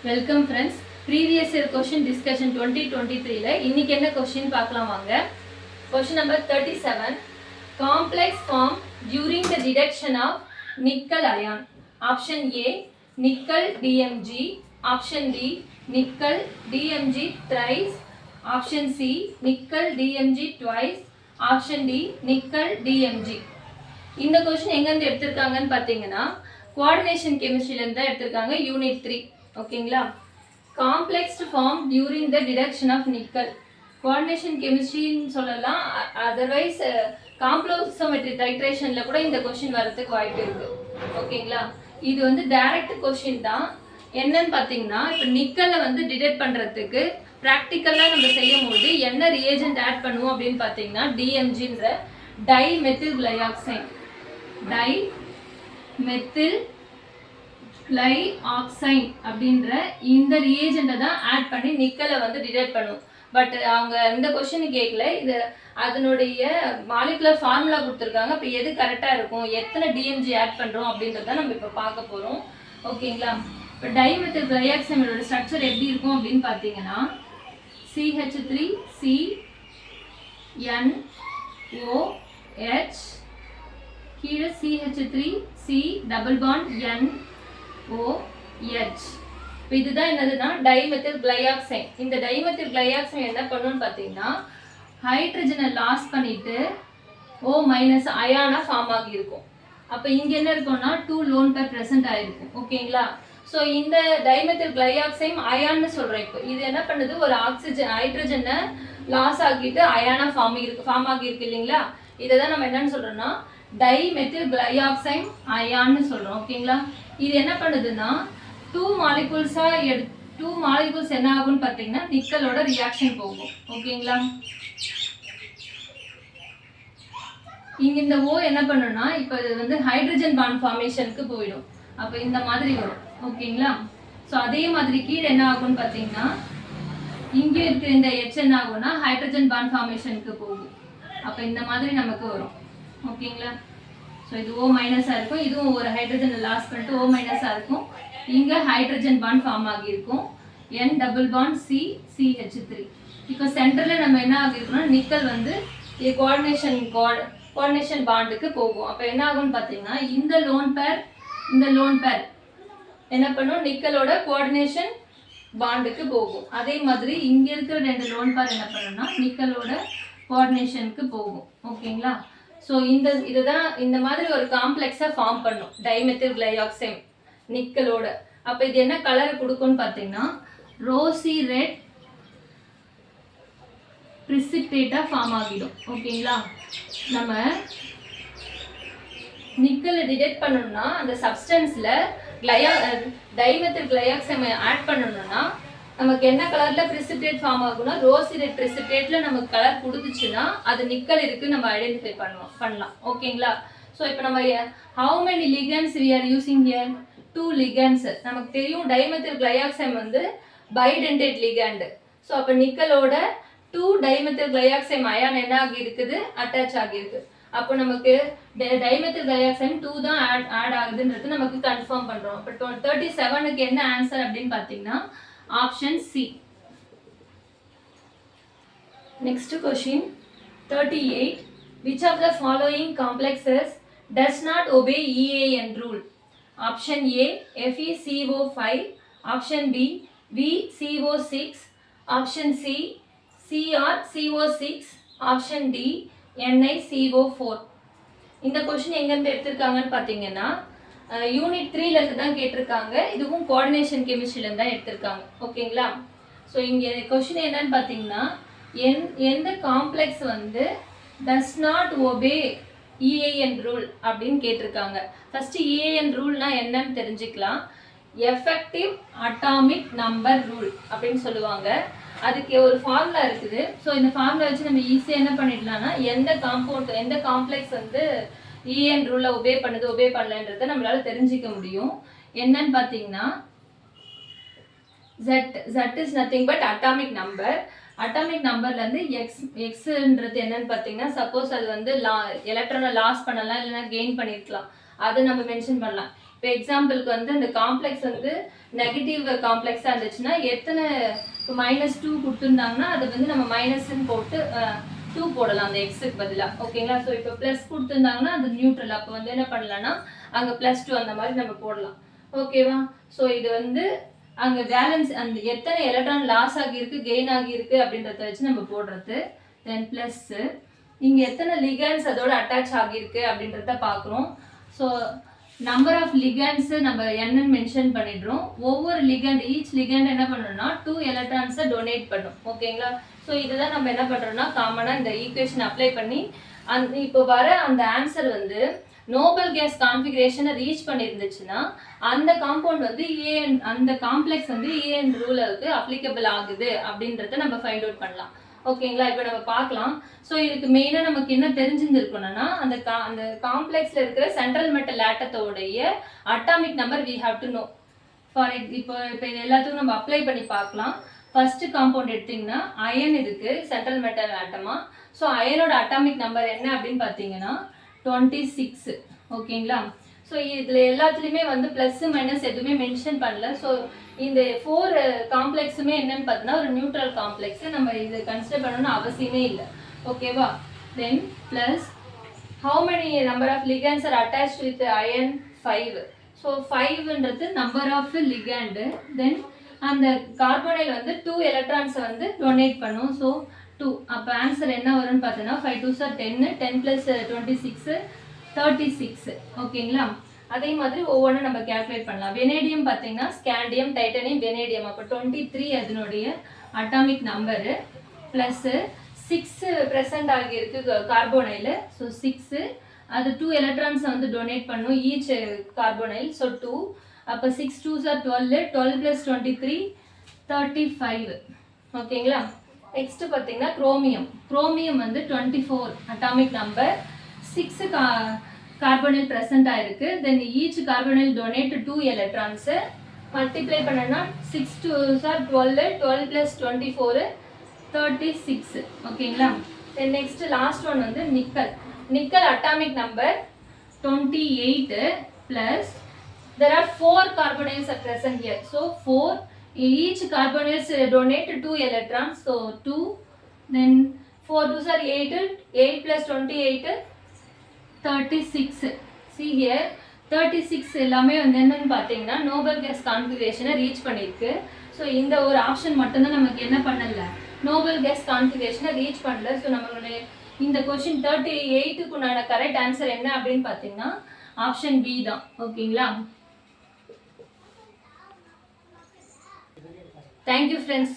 Welcome friends. Previous year question discussion 2023ல இன்னைக்கு என்ன கொஷின் பார்க்கலாம் வாங்க. Question number 37. Complex form during the detection of nickel ion. Option A nickel DMG, option D nickel DMG thrice, option C nickel DMG twice, option D nickel DMG. இந்த question எங்கேருந்து எடுத்திருக்காங்கன்னு பார்த்தீங்கன்னா coordination கெமிஸ்ட்ரியிலேருந்து தான் எடுத்திருக்காங்க, unit 3. ஓகேங்களா. Complex form during the detection of nickel. Coordination கெமிஸ்ட்ரின்னு சொல்லலாம், otherwise காம்ப்ளெக்ஸோமெட்ரி டைட்ரேஷனில் கூட இந்த கொஷின் வரதுக்கு வாய்ப்பு இருக்குது. ஓகேங்களா. இது வந்து டைரக்ட் கொஷின் தான். என்னன்னு பார்த்தீங்கன்னா இப்போ நிக்கலை வந்து டிடெக்ட் பண்ணுறதுக்கு ப்ராக்டிக்கலாக நம்ம செய்யும் போது என்ன ரியேஜென்ட் ஆட் பண்ணுவோம் அப்படின்னு பார்த்தீங்கன்னா டிஎம்ஜின்ற டை மெத்தில் கிளையாக்சைன், டை மெத்தில் கிளை ஆக்சைன் அப்படின்ற இந்த ரியேஜென்ட்டை தான் ஆட் பண்ணி நிக்கலை வந்து டிடெக்ட் பண்ணுவோம். பட் அவங்க இந்த கொஸ்டின் கேட்கல, இது அதனுடைய மாலிகுலர் ஃபார்முலா கொடுத்துருக்காங்க. இப்போ எது கரெக்டாக இருக்கும், எத்தனை டிஎம்ஜி ஆட் பண்ணுறோம் அப்படின்றத நம்ம இப்போ பார்க்க போகிறோம். ஓகேங்களா. இப்போ டைமெத்தில் கிளையாக்சைனோட ஸ்ட்ரக்சர் எப்படி இருக்கும் அப்படின்னு பார்த்தீங்கன்னா CH3 CNOH, கீழே CH3 C double bond NOH. இப்போ இதுதான் என்னதுன்னா டைமெத்தில் கிளையாக்சைன். இந்த டைமெத்தில் கிளையாக்சைன் என்ன பண்ணுன்னு பார்த்தீங்கன்னா ஹைட்ரஜனை லாஸ் பண்ணிட்டு O- அயானா ஃபார்ம் ஆகியிருக்கும். அப்போ இங்கே என்ன இருக்கும்னா 2 லோன் பேர் ப்ரெசென்ட் ஆகிருக்கும். ஓகேங்களா. ஸோ இந்த டைமெத்தில் கிளையாக்சைன் அயான்னு சொல்கிறோம். இப்போ இது என்ன பண்ணுது, ஒரு ஆக்சிஜன் ஹைட்ரஜனை லாஸ் ஆகிட்டு அயானா ஃபார்ம் ஆகியிருக்கு இல்லைங்களா. இதை தான் நம்ம என்னன்னு சொல்கிறோம்னா டைமெத்தில் கிளையாக்சைன் அயான்னு சொல்கிறோம். ஓகேங்களா. இது என்ன பண்ணுதுன்னா 2 மாலிகூல்ஸ் என்ன ஆகும்னு பார்த்தீங்கன்னா நிக்கலோட ரியாக்ஷன் போகும். ஓகேங்களா. இங்கே இந்த O என்ன பண்ணுன்னா இப்போ இது வந்து ஹைட்ரஜன் பாண்ட் ஃபார்மேஷனுக்கு போயிடும். அப்போ இந்த மாதிரி வரும். ஓகேங்களா. ஸோ அதே மாதிரி கீழே என்ன ஆகும்னு பார்த்தீங்கன்னா இங்கே இருக்கிற இந்த H என்ன ஆகும்னா ஹைட்ரஜன் பாண்ட் ஃபார்மேஷனுக்கு போகும். அப்போ இந்த மாதிரி நமக்கு வரும். ஓகேங்களா. ஸோ இது O- இருக்கும், இதுவும் ஒரு ஹைட்ரஜனை லாஸ் பண்ணிட்டு O- இருக்கும். இங்கே ஹைட்ரஜன் பாண்ட் ஃபார்ம் ஆகியிருக்கும், N double bond C CH3. இப்போ சென்டரில் நம்ம என்ன ஆகியிருக்கோம்னா நிக்கல் வந்து கோஆர்டினேஷன் பாண்டுக்கு போகும். அப்போ என்ன ஆகும்னு பார்த்தீங்கன்னா இந்த லோன் பேர் என்ன பண்ணும், நிக்கலோட கோஆர்டினேஷன் பாண்டுக்கு போகும். அதே மாதிரி இங்கே இருக்கிற 2 லோன் பேர் என்ன பண்ணுன்னா நிக்கலோட கோஆர்டினேஷனுக்கு போகும். ஓகேங்களா. ஸோ இதுதான் இந்த மாதிரி ஒரு காம்ப்ளெக்ஸாக ஃபார்ம் பண்ணும் டைமெத்தில் கிளையாக்சைன் நிக்கலோட. அப்போ இது என்ன கலர் கொடுக்கும்னு பார்த்தீங்கன்னா ரோசி ரெட் பிரிசிபிடேட்டாக ஃபார்ம் ஆகிடும். ஓகேங்களா. நம்ம நிக்கலை டிடெக்ட் பண்ணணும்னா அந்த சப்ஸ்டன்ஸில் டைமெத்தில் கிளையாக்சைன் ஆட் பண்ணணும்னா நமக்கு என்ன கலரில் பிரிசிபிடேட் ஃபார்ம் ஆகும்னா ரோசி ரெட் பிரிசிபிடேட்டில் நமக்கு கலர் கொடுத்துச்சுன்னா அது நிக்கல் இருக்குன்னு நம்ம ஐடென்டிஃபை பண்ணலாம். ஓகேங்களா. ஸோ இப்போ நம்ம how many ligands we are using here, 2 ligands. நமக்கு தெரியும் டைமெத்தில் கிளையாக்சைன் வந்து பைடென்டேட் லிகண்ட். ஸோ அப்போ நிக்கலோட 2 டைமெத்தில் கிளையாக்சைன் அயான் என்ன ஆகி இருக்குது, அட்டாச் ஆகியிருக்கு. அப்போ நமக்கு டைமெத்தில் கிளையாக்சைன் 2 தான் ஆட் ஆகுதுன்றது நமக்கு கன்ஃபார்ம் பண்ணுறோம். இப்போ 37க்கு என்ன ஆன்சர் அப்படின்னு பார்த்தீங்கன்னா option C. Next question 38. Which of the following complexes does not obey EAN rule? Option A FeCO5, option B VCO6, option C CrCO6, option D NiCO4. இந்த கொஸ்டின் எங்கேருந்து எடுத்திருக்காங்கன்னு பார்த்தீங்கன்னா யூனிட் 3ல இருந்து தான் கேட்டிருக்காங்க. இதுவும் கோஆர்டினேஷன் கெமிஸ்ட்ரியிலேருந்து தான் எடுத்திருக்காங்க. ஓகேங்களா. ஸோ இங்கே கொஸ்டின் என்னன்னு பார்த்தீங்கன்னா எந்த காம்ப்ளெக்ஸ் வந்து does not obey EAN rule அப்படின்னு கேட்டிருக்காங்க. ஃபர்ஸ்ட் EAN ரூல்னா என்னன்னு தெரிஞ்சுக்கலாம். எஃபெக்டிவ் அட்டாமிக் நம்பர் ரூல் அப்படின்னு சொல்லுவாங்க. அதுக்கு ஒரு ஃபார்முலா இருக்குது. ஸோ இந்த ஃபார்முலா வச்சு நம்ம ஈஸியாக என்ன பண்ணிடலாம்னா எந்த காம்ப்ளெக்ஸ் வந்து EAN ரூலை ஒபே பண்ணலன்றதை நம்மளால தெரிஞ்சிக்க முடியும். என்னன்னு பார்த்தீங்கன்னா Z is nothing but atomic number. Atomic நம்பர்லேருந்து எக்ஸ்ன்றது என்னன்னு பார்த்தீங்கன்னா சப்போஸ் அது வந்து எலக்ட்ரானை லாஸ் பண்ணலாம் இல்லைன்னா கெயின் பண்ணியிருக்கலாம், அதை நம்ம மென்ஷன் பண்ணலாம். இப்போ எக்ஸாம்பிளுக்கு வந்து இந்த காம்ப்ளெக்ஸ் வந்து நெகட்டிவ் காம்ப்ளெக்ஸாக இருந்துச்சுன்னா எத்தனை இப்போ -2 கொடுத்துருந்தாங்கன்னா அது வந்து நம்ம மைனஸ்ன்னு போட்டு 2 போடலாம் அந்த எக்ஸுக்கு பதிலாக. ஓகேங்களா? ஸோ இப்போ ப்ளஸ் கொடுத்துருந்தாங்கன்னா அது நியூட்ரல், அப்போ வந்து என்ன பண்ணலாம்னா அங்கே +2 அந்த மாதிரி நம்ம போடலாம். ஓகேவா? ஸோ இது வந்து அங்கே பேலன்ஸ் அந்த எத்தனை எலக்ட்ரான் லாஸ் ஆகியிருக்கு கெயின் ஆகியிருக்கு அப்படின்றத வச்சு நம்ம போடுறது. தென் ப்ளஸ்ஸு இங்கே எத்தனை லிகண்ட்ஸ் அதோட அட்டாச் ஆகியிருக்கு அப்படின்றத பார்க்குறோம். ஸோ நம்பர் ஆஃப் லிகண்ட்ஸு நம்ம என்னன்னு மென்ஷன் பண்ணிடுறோம். ஒவ்வொரு லிகண்ட் ஈச் லிகண்ட் என்ன பண்ணணும்னா 2 எலக்ட்ரான்ஸை டொனேட் பண்ணும். ஓகேங்களா? ஸோ இதுதான் நம்ம என்ன பண்ணுறோம்னா காமனாக இந்த ஈக்குவேஷன் அப்ளை பண்ணி இப்போ வர அந்த ஆன்சர் வந்து நோபல் கேஸ் கான்ஃபிகரேஷனை ரீச் பண்ணியிருந்துச்சுன்னா அந்த காம்பவுண்ட் வந்து அந்த காம்ப்ளெக்ஸ் வந்து ஏஎன் ரூலுக்கு அப்ளிகபிள் ஆகுது அப்படின்றத நம்ம ஃபைண்ட் அவுட் பண்ணலாம். ஓகேங்களா? இப்போ நம்ம பார்க்கலாம். ஸோ இதுக்கு மெயினாக நமக்கு என்ன தெரிஞ்சிருந்துருக்கணும்னா அந்த காம்ப்ளெக்ஸில் இருக்கிற சென்ட்ரல் மெட்டல் ஆட்டத்தோடைய atomic number we have to know. இப்போ இது எல்லாத்துக்கும் நம்ம அப்ளை பண்ணி பார்க்கலாம். ஃபர்ஸ்ட் காம்பவுண்ட் எடுத்திங்கன்னா அயன் இருக்கு சென்ட்ரல் மெட்டல் ஆட்டமா. ஸோ அயனோட அட்டாமிக் நம்பர் என்ன அப்படின்னு பார்த்தீங்கன்னா 26. ஓகேங்களா? ஸோ இதில் எல்லாத்துலேயுமே வந்து ப்ளஸ் மைனஸ் எதுவுமே மென்ஷன் பண்ணல. ஸோ இந்த 4 காம்ப்ளெக்ஸுமே என்னன்னு பார்த்தீங்கன்னா ஒரு நியூட்ரல் காம்ப்ளெக்ஸ், நம்ம இது கன்சிடர் பண்ணணும்னு அவசியமே இல்லை. ஓகேவா? Then plus how many number of ligands are attached with iron 5. So 5ன்றது நம்பர் ஆஃப் லிகண்டு. தென் அந்த கார்பனைல் வந்து 2 எலக்ட்ரான்ஸை வந்து டொனேட் பண்ணும். ஸோ 2. அப்போ ஆன்சர் என்ன வரும்னு பார்த்தீங்கன்னா 5 2s are 10, 10 + 26 36. ஓகேங்களா? அதே மாதிரி ஒவ்வொன்றும் நம்ம கேல்குலேட் பண்ணலாம். வெனேடியம் பார்த்தீங்கன்னா ஸ்கேண்டியம், டைட்டனியம், வெனேடியம். அப்போ 23 அதனுடைய அட்டாமிக் நம்பரு ப்ளஸ்ஸு 6 ப்ரெசன்ட் ஆகியிருக்கு கார்போனைல். ஸோ 6 அது 2 எலக்ட்ரான்ஸை வந்து டொனேட் பண்ணும் ஈச் கார்போனைல். ஸோ 2. அப்போ 6 2s are 12, 12 + 23 35. ஓகேங்களா? நெக்ஸ்ட் பார்த்தீங்கன்னா குரோமியம் வந்து 24 அட்டாமிக் நம்பர், 6 கார்பனில் ப்ரெசென்ட் ஆயிருக்கு. தென் ஈச் கார்பனில் டொனேட் 2 எலக்ட்ரான்ஸு. மல்டிப்ளை பண்ணனா 6 2s are 12, 12 + 24 36. ஓகேங்களா? தென் நெக்ஸ்ட் லாஸ்ட் ஒன் வந்து nickel atomic number 28 plus there are 4 carbonyls are present here. So 4, each carbonyls donate 2 electrons. So 2, then 4 2s are 8, 8 + 28 36. See here 36 எல்லாமே வந்து என்னன்னு பார்த்தீங்கன்னா Nobel case கான்ஃபிகரேஷனை reach பண்ணியிருக்கு. So இந்த ஒரு option மட்டும்தான் நமக்கு என்ன பண்ணல, நோபல் கேஸ் கான்ஃபிகரேஷனை ரீச் பண்ணல. ஸோ நம்மளுடைய இந்த கொஸ்டின் 38க்குண்டான கரெக்ட் ஆன்சர் என்ன அப்படின்னு பார்த்தீங்கன்னா ஆப்ஷன் பி தான். ஓகேங்களா? Thank you friends.